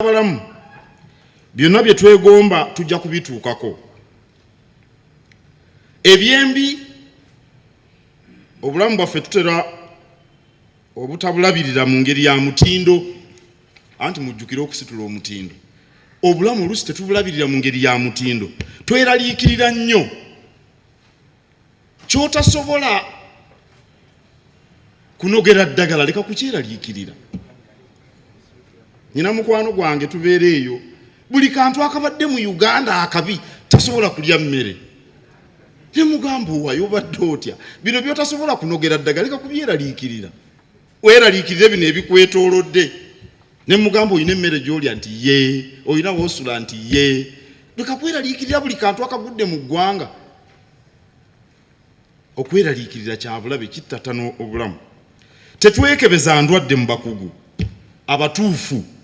abalamu byonna bye twegomba tujja kubituukako. Ebyembi obulamu bwaffe tutera obutabulabirira mu ngeri ya mutindo, anti mujjukira okusitula omutindo. Obulamu oluusi tetubulabirira mu ngeri ya mutindo, tweraliikirira nnyo ky'otasobola kunogera ddagala leka kukyeraliikirira. Nina mukwano gwange tubeera eyo, buli kantu akabadde mu Uganda akabi tasobola kulya mmere. Ne mugamba owayo obadde otya, bino by'otasobola kunogera ddagala leka kubyeraliikirira, weeraliikirire bino ebikwetoolodde. Ne mugamba oyina emmere gy'olya nti ye, oyina woosula nti ye, leka kweraliikirira buli kantu akagudde mu ggwanga. Okweraliikirira kya bulabe, kittatano obulamu. Tetwekebeza ndwadde mu bakugu abatuufu.